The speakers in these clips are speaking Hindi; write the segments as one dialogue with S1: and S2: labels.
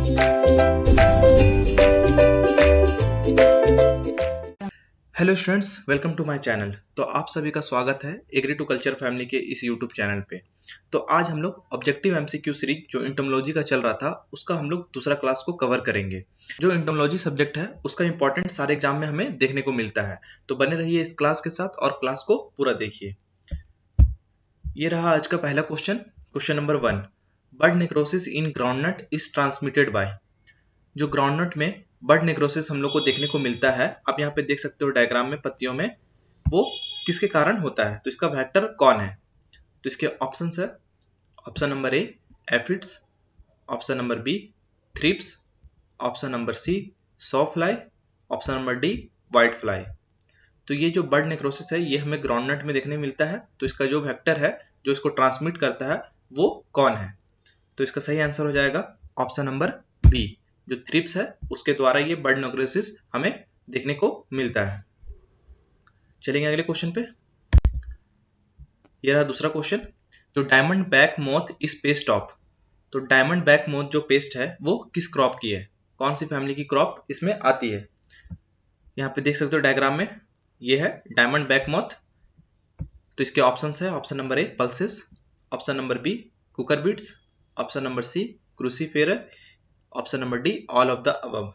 S1: Hello students, welcome to my channel. तो आप सभी का स्वागत है एग्री टू कल्चर फैमिली के इस यूट्यूब चैनल पे। तो आज हम लोग ऑब्जेक्टिव एमसीक्यू सीरीज जो एंटोमोलॉजी का चल रहा था उसका हम लोग दूसरा क्लास को कवर करेंगे। जो एंटोमोलॉजी सब्जेक्ट है उसका इंपॉर्टेंट सारे एग्जाम में हमें देखने को मिलता है, तो बने रहिए इस क्लास के साथ और क्लास को पूरा देखिए। ये रहा आज का पहला question number 1। Bird necrosis in groundnut is transmitted by. जो ग्राउंडनट में बर्ड नेक्रोसिस हम लोग को देखने को मिलता है, आप यहाँ पे देख सकते हो डायग्राम में पत्तियों में, वो किसके कारण होता है, तो इसका वेक्टर कौन है। तो इसके ऑप्शंस है, option number A aphids, option number B thrips, option number C sawfly, option number D white fly. तो ये जो बर्ड नेक्रोसिस है ये हमें ग्राउंडनट में देखने मिलता है, तो इसका जो वेक्टर है जो इसको ट्रांसमिट करता है वो कौन है। तो इसका सही आंसर हो जाएगा ऑप्शन नंबर बी, जो थ्रिप्स है उसके द्वारा ये बर्ड नेक्रोसिस हमें देखने को मिलता है। चलेंगे अगले क्वेश्चन पे। ये रहा दूसरा क्वेश्चन, जो diamond back moth is paste of. तो डायमंड बैक मोथ जो पेस्ट है वो किस क्रॉप की है, कौन सी फैमिली की क्रॉप इसमें आती है। यहाँ पे देख सकते हो डायग्राम में, ये है डायमंड बैक मोथ। तो इसके ऑप्शंस है, option number A pulses, option number B cucurbits, option number C cruciferae, option number D all of the above.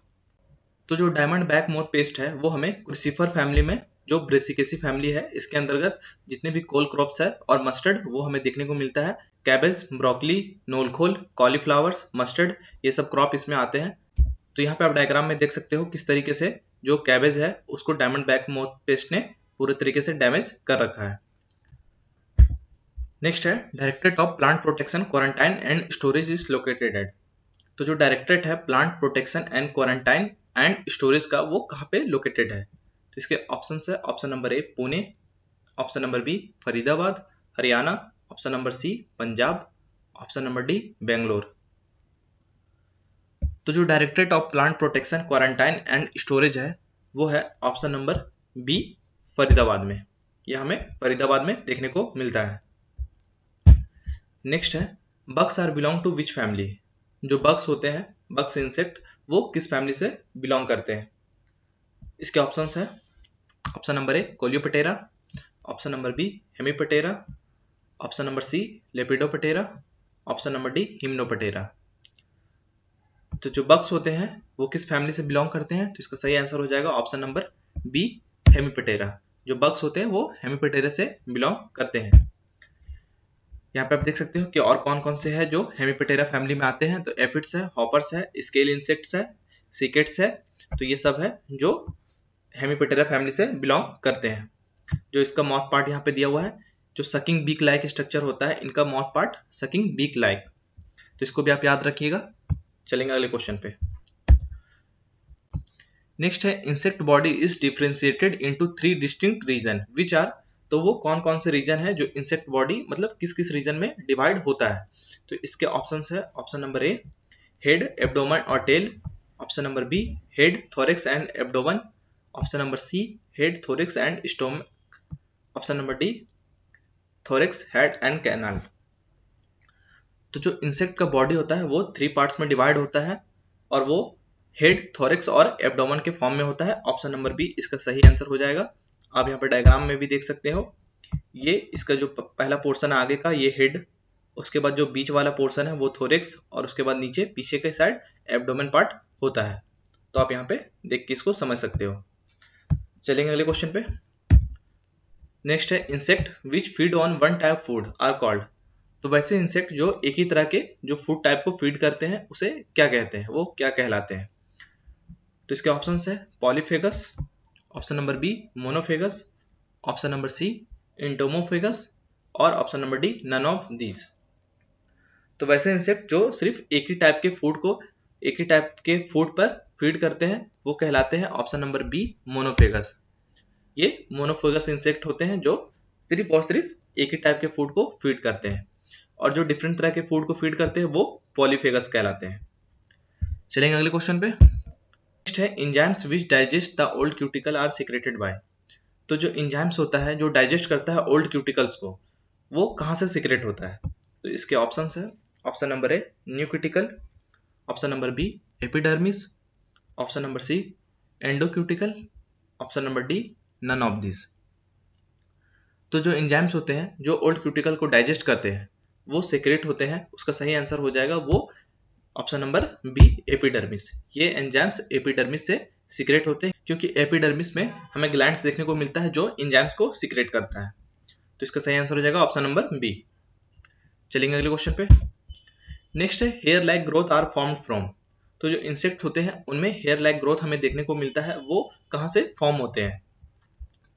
S1: तो जो डायमंड बैक मोथ पेस्ट है वो हमें क्रूसीफर फैमिली में, जो ब्रेसिकेसी फैमिली है इसके अंतर्गत जितने भी कोल क्रॉप्स है और मस्टर्ड वो हमें देखने को मिलता है। कैबेज, ब्रोकली, नोलखोल, कॉलीफ्लावर्स, मस्टर्ड, ये सब क्रॉप इसमें आते हैं। तो यहाँ पे आप डायग्राम में देख सकते हो किस तरीके से जो कैबेज है उसको डायमंड बैक मोथ पेस्ट ने पूरे तरीके से डैमेज कर रखा है। नेक्स्ट है, directorate of plant protection, quarantine and storage is located at. तो जो डायरेक्टरेट है plant protection and quarantine and storage का, वो कहाँ पे लोकेटेड है। तो इसके ऑप्शन है, option number A Pune, option number B Faridabad Haryana, option number C Punjab, option number D Bangalore. तो जो directorate of plant protection quarantine and storage है वो है ऑप्शन नंबर बी फरीदाबाद में। यह हमें फरीदाबाद में देखने को मिलता है। नेक्स्ट है, bugs are belong to which family. जो बग्स होते हैं, बग्स इंसेक्ट, वो किस फैमिली से बिलोंग करते हैं। इसके ऑप्शंस है, option number A coleoptera, option number B hemiptera, option number C lepidoptera, option number D hymenoptera. तो जो बग्स होते हैं वो किस फैमिली से बिलोंग करते हैं, तो इसका सही आंसर हो जाएगा ऑप्शन नंबर बी हेमिपटेरा। जो बग्स होते हैं वो हेमिपटेरा से बिलोंग करते हैं। यहाँ पे आप देख सकते हो कि और कौन कौन से हैं जो हेमिपटेरा फैमिली में आते हैं। तो एफिड्स है, हॉपर्स है, स्केल इंसेक्ट्स है, सिकेट्स है। तो ये सब है जो हेमिपटेरा फैमिली से बिलोंग करते हैं। जो इसका माउथ पार्ट यहाँ पे दिया हुआ है, जो सकिंग बीक लाइक स्ट्रक्चर होता है, इनका mouth part sucking beak like. तो इसको भी आप याद रखिएगा। चलेंगे अगले क्वेश्चन पे। नेक्स्ट है, insect body is differentiated into 3 distinct region which are. तो वो कौन कौन से रीजन है जो इंसेक्ट बॉडी मतलब किस किस रीजन में डिवाइड होता है। तो इसके ऑप्शंस है, option number A head, abdomen और tail, option number B head, thorax and abdomen, option number C head, thorax and stomach, option number D thorax, head and canal. तो जो इंसेक्ट का बॉडी होता है वो 3 पार्ट्स में डिवाइड होता है और वो हेड, थोरैक्स और एब्डोमेन के फॉर्म में होता है। ऑप्शन नंबर बी इसका सही आंसर हो जाएगा। आप यहाँ पर डायग्राम में भी देख सकते हो, ये इसका जो पहला पोर्शन है आगे का ये हेड, उसके बाद जो बीच वाला पोर्शन है वो थोरैक्स और उसके बाद नीचे पीछे के साइड एब्डोमेन पार्ट होता है। तो आप यहाँ पे देख के इसको समझ सकते हो। चलेंगे अगले क्वेश्चन पे। नेक्स्ट है, insect which feed on one type food are called. तो वैसे इंसेक्ट जो एक ही तरह के जो फूड टाइप को फीड करते हैं उसे क्या कहते हैं, वो क्या कहलाते हैं। तो इसके ऑप्शंस है, polyphagous, option number B monophagous, option number C entomophagous और option number D none of these. तो वैसे इंसेक्ट जो सिर्फ एक ही टाइप के फूड पर फीड करते हैं वो कहलाते हैं ऑप्शन नंबर बी मोनोफेगस। ये मोनोफेगस इंसेक्ट होते हैं जो सिर्फ और सिर्फ एक ही टाइप के फूड को फीड करते हैं, और जो डिफरेंट तरह के फूड को फीड करते हैं वो पॉलीफेगस कहलाते हैं। चलेंगे अगले क्वेश्चन पे। नेक्स्ट है, enzymes which digest the old cuticle are secreted by. तो जो एंजाइम्स होता है जो डाइजेस्ट करता है ओल्ड क्यूटिकल्स को, वो कहाँ से सीक्रेट होता है। तो इसके ऑप्शंस है, option number A new cuticle, option number B epidermis, option number C endocuticle, option number D none of this. तो जो एंजाइम्स होते हैं जो ओल्ड क्यूटिकल को डाइजेस्ट करते हैं वो सेक्रेट होते हैं, उसका सही आंसर हो जाएगा वो ऑप्शन नंबर बी एपिडर्मिस। ये एंजाइम्स एपिडर्मिस से सीक्रेट होते हैं क्योंकि एपिडर्मिस में हमें ग्लैंड्स देखने को मिलता है जो एंजाइम्स को सीक्रेट करता है। तो इसका सही आंसर हो जाएगा ऑप्शन नंबर बी। चलेंगे अगले क्वेश्चन पे। नेक्स्ट है hair like growth are formed from. तो जो इंसेक्ट होते हैं उनमें हेयर लाइक ग्रोथ हमें देखने को मिलता है, वो कहाँ से फॉर्म होते हैं?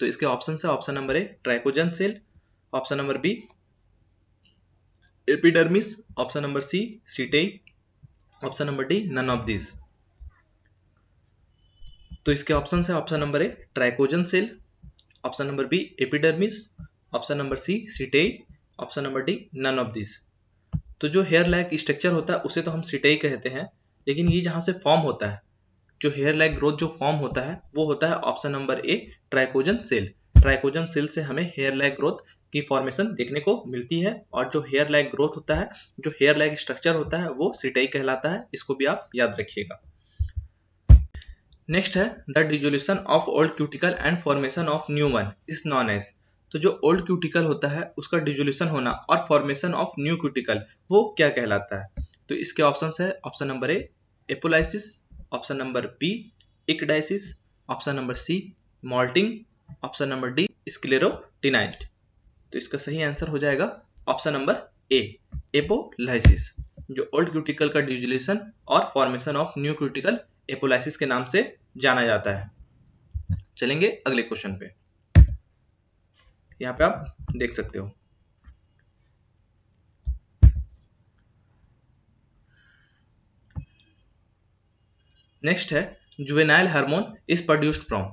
S1: तो इसके ऑप्शन है option number A trichogen cell, option number B epidermis, option number C setae, option number D none of this. तो इसके ऑप्शन है option number A trichogen cell, option number B epidermis, option number C setae, option number D none of this. तो जो हेयर लाइक स्ट्रक्चर होता है उसे तो हम सीटेई कहते हैं, लेकिन ये जहां से फॉर्म होता है, जो हेयर लाइक ग्रोथ जो फॉर्म होता है वो होता है option number A trichogen cell. Trichogen cell से हमें हेयर लाइक ग्रोथ की फॉर्मेशन देखने को मिलती है, और जो हेयर लाइक ग्रोथ होता है, जो हेयर लाइक स्ट्रक्चर होता है वो सीटेई कहलाता है। इसको भी आप याद रखिएगा। नेक्स्ट है the dissolution of old cuticle and formation of new one is known as. तो जो ओल्ड क्यूटिकल होता है उसका डिजोल्यूशन होना और फॉर्मेशन ऑफ न्यू क्यूटिकल वो क्या कहलाता है? तो इसके ऑप्शन है option number A apolysis, option number B ecdysis, option number C moulting, option number D sclerotinised. तो इसका सही आंसर हो जाएगा ऑप्शन नंबर ए एपोलाइसिस। जो ओल्ड क्यूटिकल का डिजोल्यूशन और formation of new cuticle apolysis के नाम से जाना जाता है। चलेंगे अगले क्वेश्चन पे। यहाँ पे आप देख सकते हो नेक्स्ट है juvenile hormone is produced from.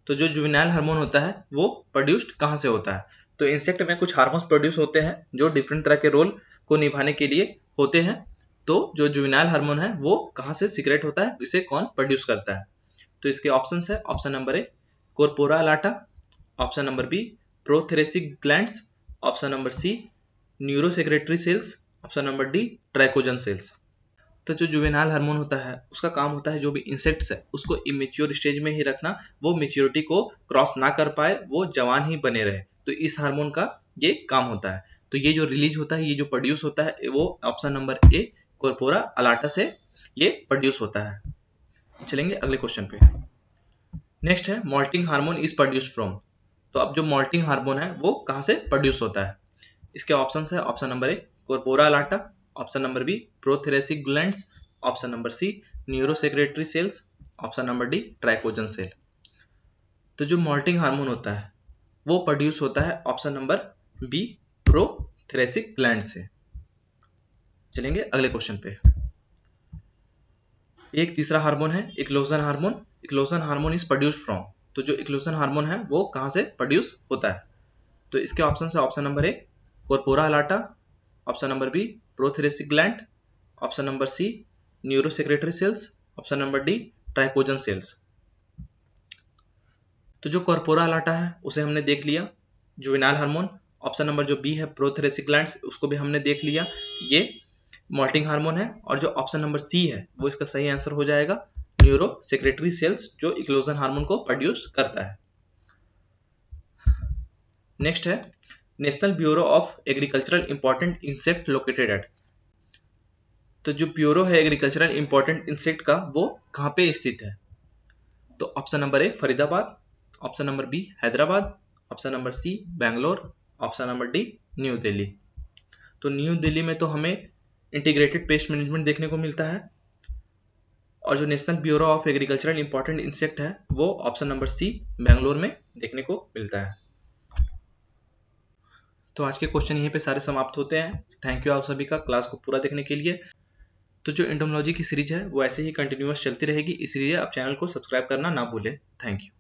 S1: तो जो जुवेनाइल हार्मोन होता है वो प्रोड्यूस्ड कहाँ से होता है? तो इंसेक्ट में कुछ हार्मोन्स प्रोड्यूस होते हैं जो डिफरेंट तरह के रोल को निभाने के लिए होते हैं। तो जो जुवेनाइल हार्मोन है वो कहाँ से सीक्रेट होता है, इसे कौन प्रोड्यूस करता है? तो इसके ऑप्शन है option number A corpora allata, option number B prothoracic glands, option number C neurosecretory cells, option number D trichogen cells. तो जो जुवेनाइल हार्मोन होता है उसका काम होता है जो भी इंसेक्ट्स है उसको इमेच्योर स्टेज में ही रखना, वो मेच्योरिटी को क्रॉस ना कर पाए, वो जवान ही बने रहे। तो इस हार्मोन का ये काम होता है। तो ये जो रिलीज होता है, ये जो प्रोड्यूस होता है, वो option number A corpora alata से ये प्रोड्यूस होता है। चलेंगे अगले क्वेश्चन पे। नेक्स्ट है moulting hormone is produced from. तो अब जो मॉल्टिंग हार्मोन है वो कहाँ से प्रोड्यूस होता है? इसके ऑप्शन है option number A corpora allata, option number B prothoracic glands, option number C neurosecretory cells, option number D trichogen cell. तो जो मॉल्टिंग हार्मोन होता है वो प्रोड्यूस होता है option number B prothoracic gland से। चलेंगे अगले क्वेश्चन पे। एक तीसरा हार्मोन है eclosion hormone. Eclosion hormone is produced from. तो जो इक्लोजन हार्मोन है वो कहाँ से प्रोड्यूस होता है? तो इसके ऑप्शन है option number A corpora allata, option number B prothoracic gland, option number C neurosecretory cells, option number D trichogen cells. तो जो कॉर्पोरा अलाटा है उसे हमने देख लिया, जुवेनाइल हार्मोन। ऑप्शन नंबर जो बी है प्रोथेरेसिक ग्लैंड्स, उसको भी हमने देख लिया, ये मॉल्टिंग हार्मोन है। और जो ऑप्शन नंबर सी है वो इसका सही आंसर हो जाएगा न्यूरोसेक्रेटरी सेल्स, जो इक्लोजन हार्मोन को प्रोड्यूस करता है। नेक्स्ट है national bureau of agricultural important insect located at. तो जो ब्यूरो है एग्रीकल्चरल इंपॉर्टेंट इंसेक्ट का वो कहाँ पे स्थित है? तो option number A Faridabad, option number B Hyderabad, option number C Bangalore, option number D New Delhi. तो न्यू दिल्ली में तो हमें इंटीग्रेटेड पेस्ट मैनेजमेंट देखने को मिलता है, और जो national bureau of agricultural important insect है वो ऑप्शन नंबर सी बैंगलोर में देखने को मिलता है। तो आज के क्वेश्चन यहीं पे सारे समाप्त होते हैं। थैंक यू आप सभी का क्लास को पूरा देखने के लिए। तो जो एंटोमोलॉजी की सीरीज है वो ऐसे ही कंटिन्यूअस चलती रहेगी, इसलिए आप चैनल को सब्सक्राइब करना ना भूलें। Thank you.